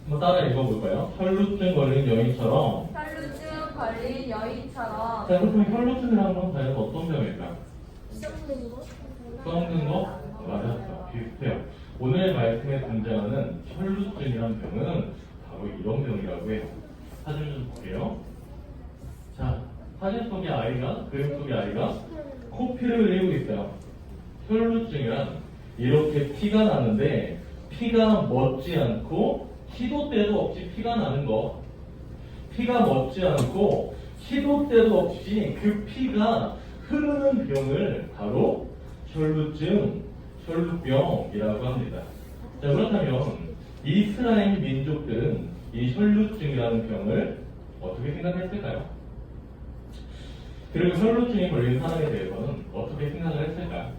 한번 따라 읽어볼까요? 혈루증 걸린 여인처럼. 혈루증 걸린 여인처럼. 자, 그렇다면 혈루증이라는 건 과연 어떤 병일까? 썩는 거? 썩는 거? 맞았어. 비슷해요. 오늘 말씀에 등장하는 혈루증이라는 병은 바로 이런 병이라고 해요. 사진 좀 볼게요. 자, 사진 속의 아이가, 그림 속의 아이가 코피를 흘리고 있어요. 혈루증이란 이렇게 피가 나는데 피가 멎지 않고 시도 때도 없이 피가 나는 거. 피가 멎지 않고 시도 때도 없이 그 피가 흐르는 병을 바로 혈루증, 혈루병이라고 합니다. 자, 그렇다면 이스라엘 민족들은 이 혈루증이라는 병을 어떻게 생각했을까요? 그리고 혈루증에 걸린 사람에 대해서는 어떻게 생각을 했을까요?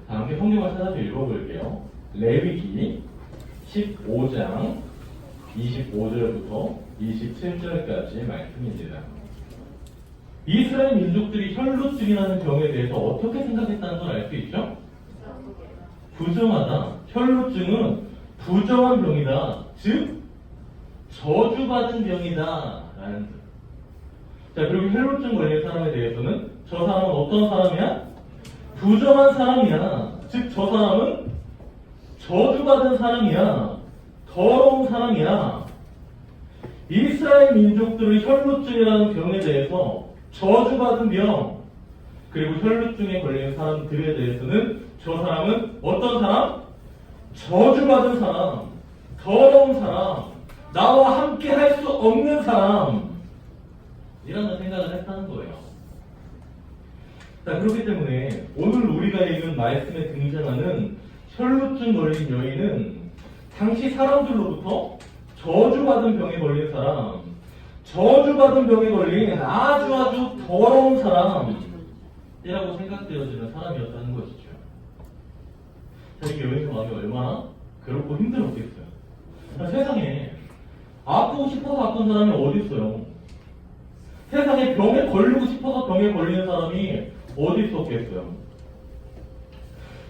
자, 함께 성경을 찾아서 읽어볼게요. 레위기 15장 25절부터 27절까지의 말씀입니다. 이스라엘 민족들이 혈루증이라는 병에 대해서 어떻게 생각했다는 걸 알 수 있죠? 부정하다. 혈루증은 부정한 병이다. 즉 저주받은 병이다 라는 뜻. 자, 그리고 혈루증 걸린 사람에 대해서는 저 사람은 어떤 사람이야? 부정한 사람이야. 즉 저 사람은 저주받은 사람이야. 더러운 사람이야. 이스라엘 민족들의 혈루증이라는 병에 대해서 저주받은 병, 그리고 혈루증에 걸린 사람들에 대해서는 저 사람은 어떤 사람? 저주받은 사람, 더러운 사람, 나와 함께 할 수 없는 사람, 이라는 생각을 했다는 거예요. 자, 그렇기 때문에 오늘 우리가 읽은 말씀에 등장하는 혈루증 걸린 여인은 당시 사람들로부터 저주받은 병에 걸린 사람, 저주받은 병에 걸린 아주 더러운 사람이라고 생각되어지는 사람이었다는 것이죠. 자, 이 여인의 마음이 얼마나 괴롭고 힘들었겠어요. 자, 세상에 아프고 싶어서 아픈 사람이 어디 있어요? 세상에 병에 걸리고 싶어서 병에 걸리는 사람이 어디 있었겠어요?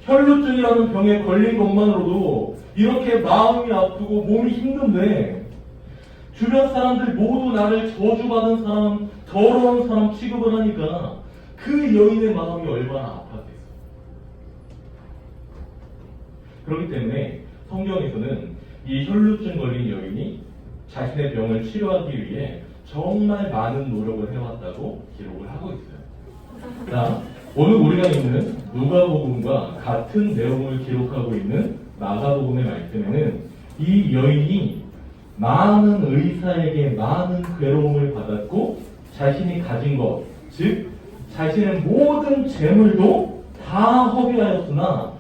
혈루증이라는 병에 걸린 것만으로도 이렇게 마음이 아프고 몸이 힘든데 주변 사람들이 모두 나를 저주받은 사람, 더러운 사람 취급을 하니까 그 여인의 마음이 얼마나 아팠겠어요. 그렇기 때문에 성경에서는 이 혈루증 걸린 여인이 자신의 병을 치료하기 위해 정말 많은 노력을 해왔다고 기록을 하고 있어요. 자, 오늘 우리가 읽는 누가복음과 같은 내용을 기록하고 있는 마가복음의 말씀에는 이 여인이 많은 의사에게 많은 괴로움을 받았고 자신이 가진 것, 즉 자신의 모든 재물도 다 허비하였으나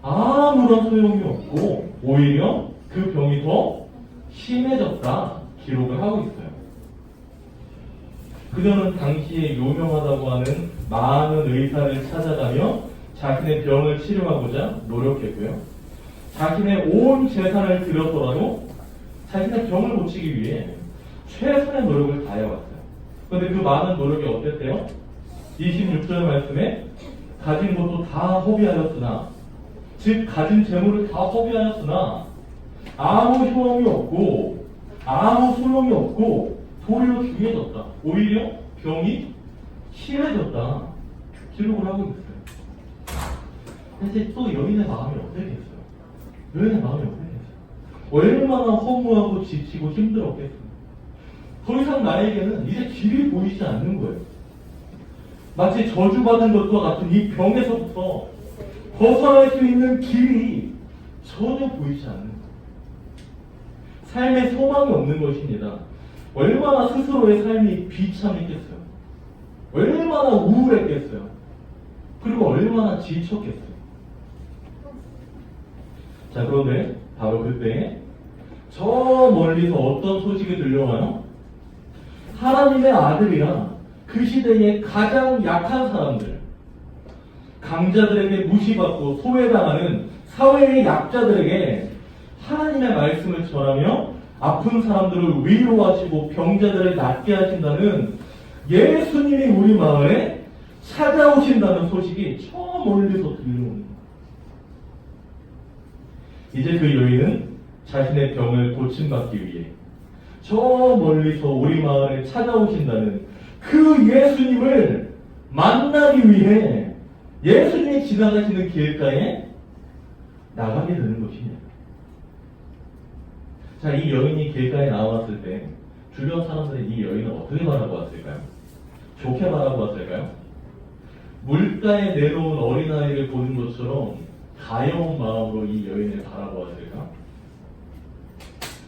아무런 소용이 없고 오히려 그 병이 더 심해졌다 기록을 하고 있어요. 그녀는 당시에 유명하다고 하는 많은 의사를 찾아가며 자신의 병을 치료하고자 노력했고요. 자신의 온 재산을 들여서라도 자신의 병을 고치기 위해 최선의 노력을 다해왔어요. 그런데 그 많은 노력이 어땠대요? 26절 말씀에 가진 것도 다 허비하였으나, 즉 가진 재물을 다 허비하였으나 아무 소용이 없고 도리어 중해졌다. 오히려 병이 심해졌다 기록을 하고 있어요. 대체 또 여인의 마음이 어땠겠어요? 여인의 마음이 어땠겠어요? 얼마나 허무하고 지치고 힘들었겠어요. 더 이상 나에게는 이제 길이 보이지 않는 거예요. 마치 저주받은 것과 같은 이 병에서부터 벗어날 수 있는 길이 전혀 보이지 않는 거예요. 삶에 소망이 없는 것입니다. 얼마나 스스로의 삶이 비참했겠어요. 얼마나 우울했겠어요. 그리고 얼마나 지쳤겠어요. 자, 그런데 바로 그때 저 멀리서 어떤 소식이 들려와요? 하나님의 아들이라 그 시대의 가장 약한 사람들, 강자들에게 무시받고 소외당하는 사회의 약자들에게 하나님의 말씀을 전하며 아픈 사람들을 위로하시고 병자들을 낫게 하신다는 예수님이 우리 마을에 찾아오신다는 소식이 저 멀리서 들려오는 거예요. 이제 그 여인은 자신의 병을 고침받기 위해 저 멀리서 우리 마을에 찾아오신다는 그 예수님을 만나기 위해 예수님이 지나가시는 길가에 나가게 되는 것이냐. 자, 이 여인이 길가에 나왔을 때 주변 사람들이 이 여인을 어떻게 바라보았을까요? 좋게 바라보았을까요? 물가에 내놓은 어린아이를 보는 것처럼 가여운 마음으로 이 여인을 바라보았을까?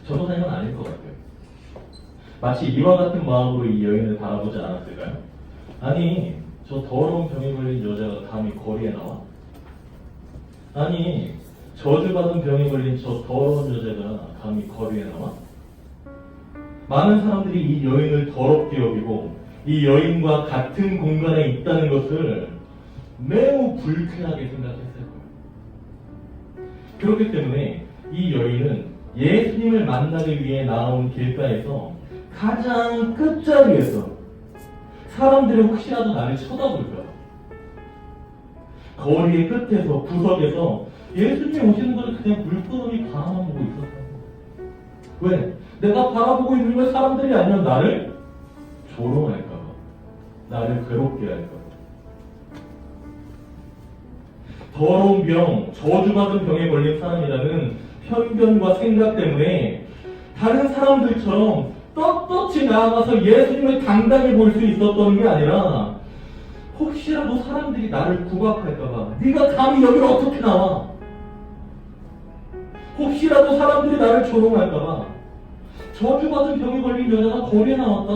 전도사님은 아닐 것 같아요. 마치 이와 같은 마음으로 이 여인을 바라보지 않았을까요? 아니, 저 더러운 병에 걸린 여자가 감히 거리에 나와? 아니, 저주받은 병에 걸린 저 더러운 여자가 감히 거리에 나와? 많은 사람들이 이 여인을 더럽게 여기고 이 여인과 같은 공간에 있다는 것을 매우 불쾌하게 생각했을 거예요. 그렇기 때문에 이 여인은 예수님을 만나기 위해 나온 길가에서 가장 끝자리에서 사람들이 혹시라도 나를 쳐다볼까, 거리의 끝에서 구석에서 예수님이 오시는 것을 그냥 물끄러미 바라만 보고 있었어요. 왜? 내가 바라보고 있는 걸 사람들이 알면 나를 조롱할까봐, 나를 괴롭게 할까봐. 더러운 병, 저주받은 병에 걸린 사람이라는 편견과 생각 때문에 다른 사람들처럼 떳떳이 나아가서 예수님을 당당히 볼 수 있었던 게 아니라 혹시라도 사람들이 나를 구박할까봐, 네가 감히 여기를 어떻게 나와? 혹시라도 사람들이 나를 조롱할까봐, 저주받은 병에 걸린 여자가 거리에 나왔다,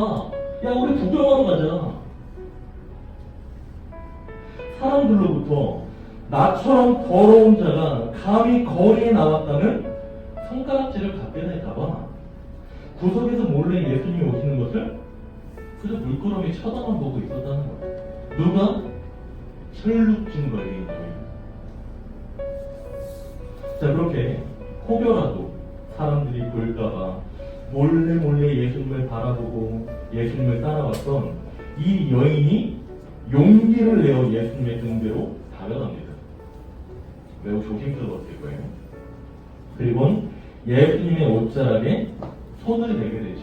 야 우리 구경하러 가자. 사람들로부터 나처럼 더러운 자가 감히 거리에 나왔다는 손가락질을 받게 될까봐 구석에서 몰래 예수님이 오시는 것을 그저 물끄러미 쳐다만 보고 있었다는 거예요. 누가? 혈루증 걸린 거예요. 자, 그렇게 혹여라도 사람들이 볼까봐 몰래 예수님을 바라보고 예수님을 따라왔던 이 여인이 용기를 내어 예수님의 등대로 다가갑니다. 매우 조심스러웠을 거예요. 그리고 예수님의 옷자락에 손을 대게 되죠.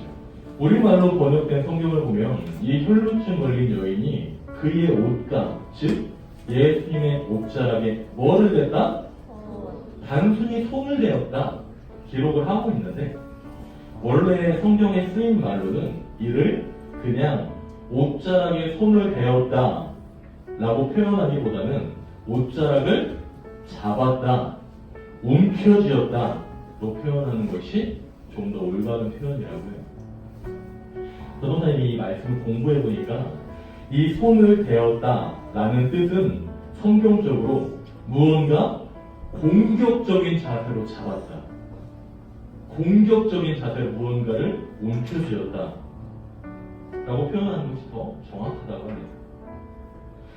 우리말로 번역된 성경을 보면 이 혈루증 걸린 여인이 그의 옷감, 즉 예수님의 옷자락에 뭐를 댔다? 단순히 손을 대었다 기록을 하고 있는데, 원래 성경에 쓰인 말로는 이를 그냥 옷자락에 손을 대었다 라고 표현하기보다는 옷자락을 잡았다, 움켜쥐었다 로 표현하는 것이 좀 더 올바른 표현이라고요. 전도사님이 이 말씀을 공부해 보니까 이 손을 대었다 라는 뜻은 성경적으로 무언가 공격적인 자세로 잡았다, 공격적인 자세로 무언가를 움켜쥐었다 라고 표현하는 것이 더 정확하다고 합니다.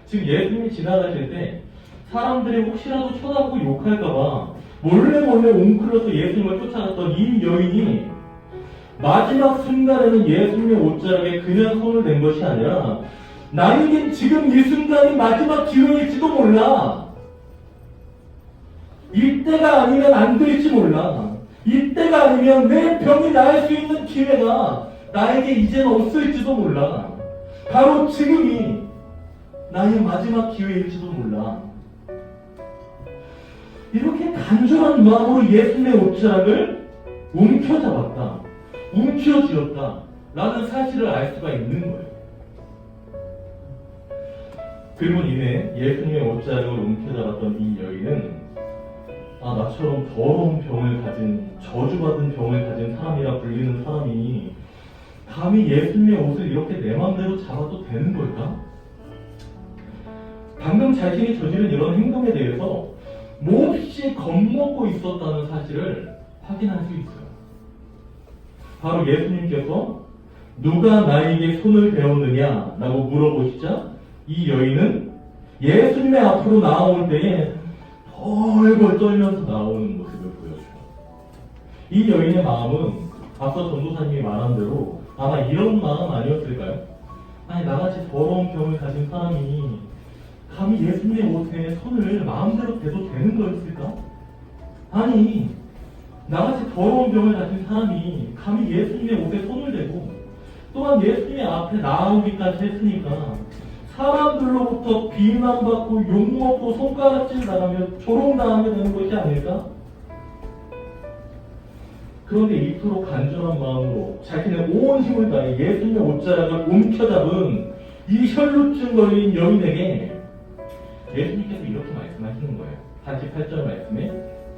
지금 예수님이 지나가실 때 사람들이 혹시라도 쳐다보고 욕할까봐 몰래 웅크려서 예수님을 쫓아갔던 이 여인이 마지막 순간에는 예수님의 옷자락에 그냥 손을 댄 것이 아니라 나에겐 지금 이 순간이 마지막 기회일지도 몰라, 이때가 아니면 안 될지 몰라, 이때가 아니면 내 병이 나을 수 있는 기회가 나에게 이제는 없을지도 몰라, 바로 지금이 나의 마지막 기회일지도 몰라. 이렇게 간절한 마음으로 예수님의 옷자락을 움켜잡았다, 움켜쥐었다 라는 사실을 알 수가 있는 거예요. 그리고 이내 예수님의 옷자락을 움켜잡았던 이 여인은 나처럼 더러운 병을 가진, 저주받은 병을 가진 사람이라 불리는 사람이 감히 예수님의 옷을 이렇게 내 마음대로 잡아도 되는 걸까? 방금 자신이 저지른 이런 행동에 대해서 몹시 겁먹고 있었다는 사실을 확인할 수 있어요. 바로 예수님께서 누가 나에게 손을 대었느냐 라고 물어보시자 이 여인은 예수님의 앞으로 나올 때에 덜덜 떨면서 나오는 모습을 보여줘요. 이 여인의 마음은 앞서 전도사님이 말한 대로 아마 이런 마음 아니었을까요? 아니, 나같이 더러운 병을 가진 사람이 감히 예수님의 옷에 손을 마음대로 대도 되는 거였을까? 아니, 나같이 더러운 병을 가진 사람이 감히 예수님의 옷에 손을 대고 또한 예수님의 앞에 나아오기까지 했으니까 사람들로부터 비난받고 욕먹고 손가락질 당하며 조롱당하게 되는 것이 아닐까? 그런데 이토록 간절한 마음으로 자신의 온 힘을 다해 예수님의 옷자락을 움켜잡은 이 혈루증 걸린 여인에게 예수님께서 이렇게 말씀하시는 거예요. 48절 말씀에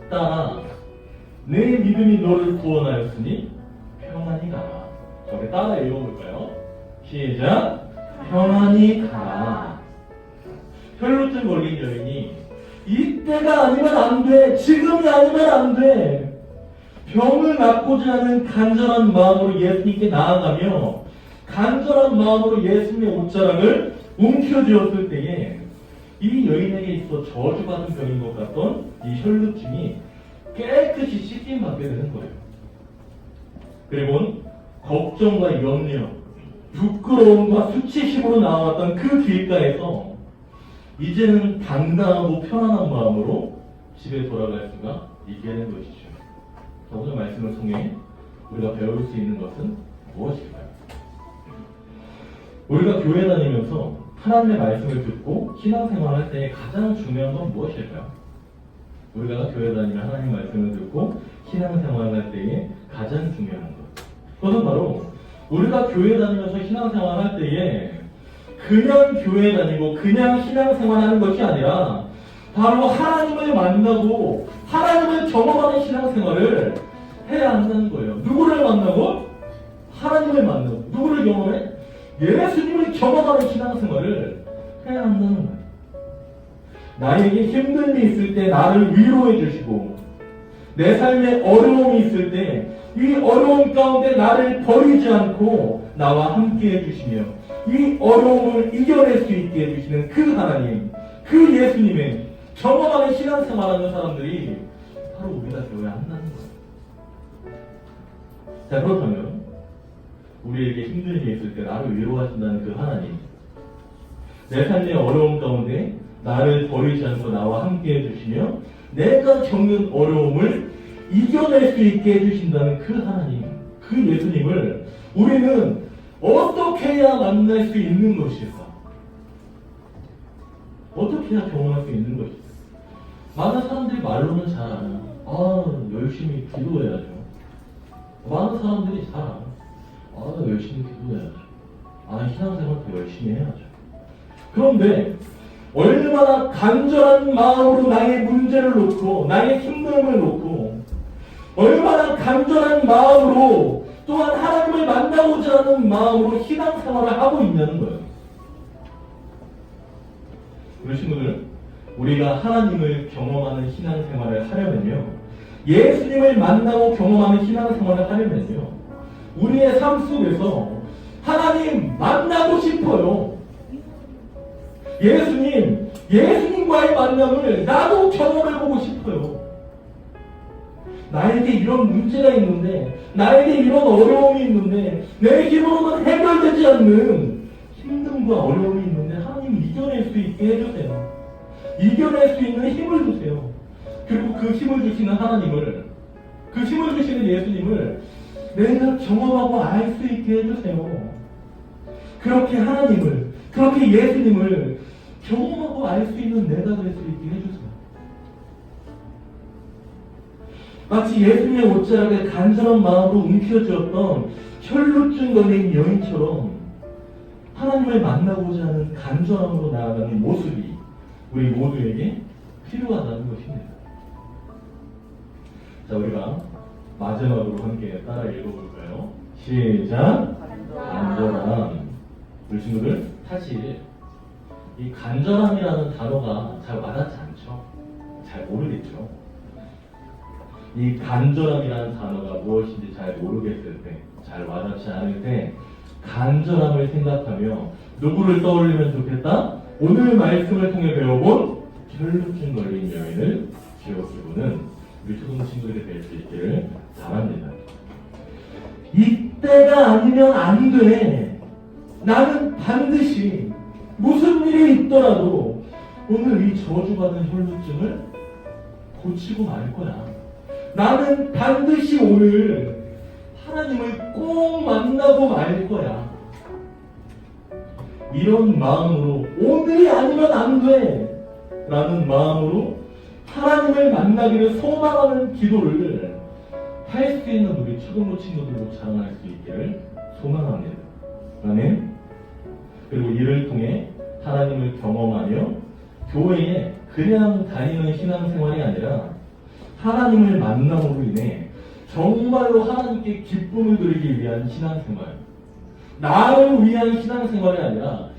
딸아 내 믿음이 너를 구원하였으니 평안히 가라. 저기 따라 읽어볼까요? 시작. 평안히 가라. 혈루증 걸린 여인이 이때가 아니면 안 돼. 지금이 아니면 안 돼. 병을 낫고자 하는 간절한 마음으로 예수님께 나아가며 간절한 마음으로 예수님의 옷자락을 움켜쥐었을 때에 이 여인에게 있어 저주받은 병인 것 같던 이 혈루증이 깨끗이 씻김 받게 되는 거예요. 그리고 걱정과 염려, 부끄러움과 수치심으로 나왔던 그 길가에서 이제는 당당하고 편안한 마음으로 집에 돌아갈 수가 있게 된 것이죠. 오늘 말씀을 통해 우리가 배울 수 있는 것은 무엇일까요? 우리가 교회 다니면서 하나님의 말씀을 듣고 신앙생활을 할 때 가장 중요한 건 무엇일까요? 우리가 교회 다니며 하나님의 말씀을 듣고 신앙생활을 할 때에 가장 중요한 것. 그것은 바로 우리가 교회 다니면서 신앙생활을 할 때에 그냥 교회 다니고 그냥 신앙생활하는 것이 아니라 바로 하나님을 만나고 하나님을 경험하는 신앙생활을 해야 한다는 거예요. 누구를 만나고? 하나님을 만나고. 누구를 경험해? 예수님을 경험하는 신앙생활을 해야 한다는 거예요. 나에게 힘듦이 있을 때 나를 위로해 주시고 내 삶에 어려움이 있을 때 이 어려움 가운데 나를 버리지 않고 나와 함께 해주시며 이 어려움을 이겨낼 수 있게 해주시는 그 하나님, 그 예수님의 경험하는 신앙생활하는 사람들이 바로 우리가 되어야 한다는 거예요. 자, 그렇다면 우리에게 힘듦이 있을 때 나를 위로하신다는 그 하나님, 내 삶의 어려움 가운데 나를 버리지 않고 나와 함께 해주시며 내가 겪는 어려움을 이겨낼 수 있게 해주신다는 그 하나님, 그 예수님을 우리는 어떻게 해야 만날 수 있는 것일까? 어떻게 해야 경험할 수 있는 것일까? 많은 사람들이 말로는 잘 알아요. 열심히 기도해야죠. 많은 사람들이 잘 알아요. 열심히 기도해야죠. 신앙생활 더 열심히 해야죠. 그런데 얼마나 간절한 마음으로 나의 문제를 놓고 나의 힘듦을 놓고 얼마나 간절한 마음으로 또한 하나님을 만나고자 하는 마음으로 신앙생활을 하고 있냐는 거예요. 우리 친구들, 우리가 하나님을 경험하는 신앙생활을 하려면요, 예수님을 만나고 경험하는 신앙생활을 하려면요, 우리의 삶 속에서 하나님 만나고 싶어요. 예수님과의 만남을 나도 경험해보고 싶어요. 나에게 이런 문제가 있는데, 나에게 이런 어려움이 있는데, 내 힘으로는 해결되지 않는 힘듦과 어려움이 있는데 하나님 이겨낼 수 있게 해주세요. 이겨낼 수 있는 힘을 주세요. 그리고 그 힘을 주시는 하나님을, 그 힘을 주시는 예수님을 내가 경험하고 알 수 있게 해주세요. 그렇게 하나님을, 그렇게 예수님을 경험하고 알 수 있는 내가 될 수 있게 해주세요. 마치 예수님의 옷자락에 간절한 마음으로 움켜쥐었던 혈루증 걸린 여인처럼 하나님을 만나고자 하는 간절함으로 나아가는 모습이 우리 모두에게 필요하다는 것입니다. 자, 우리가 마지막으로 함께 따라 읽어볼까요? 시작! 간절함. 우리 친구들, 사실 이 간절함이라는 단어가 잘 와닿지 않죠? 잘 모르겠죠? 이 간절함이라는 단어가 무엇인지 잘 모르겠을 때, 잘 와닿지 않을 때 간절함을 생각하며 누구를 떠올리면 좋겠다? 오늘 말씀을 통해 배워본 혈루증 걸린 여인을 기억해보는 우리 초등 친구들이 될 수 있기를 바랍니다. 이때가 아니면 안 돼. 나는 반드시 무슨 일이 있더라도 오늘 이 저주받은 혈루증을 고치고 말 거야. 나는 반드시 오늘 하나님을 꼭 만나고 말 거야. 이런 마음으로 오늘이 아니면 안 돼 라는 마음으로 하나님을 만나기를 소망하는 기도를 할 수 있는 우리 초등부 친구들로 자랑할 수 있기를 소망합니다. 아멘. 그리고 이를 통해 하나님을 경험하며 교회에 그냥 다니는 신앙생활이 아니라 하나님을 만남으로 인해 정말로 하나님께 기쁨을 드리기 위한 신앙생활, 나를 위한 신앙생활이 아니라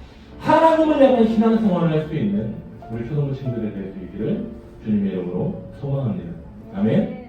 하나님을 향한 신앙생활을 할 수 있는 우리 초등부 친구들이 될 수 있기를 주님의 이름으로 소망합니다. 아멘.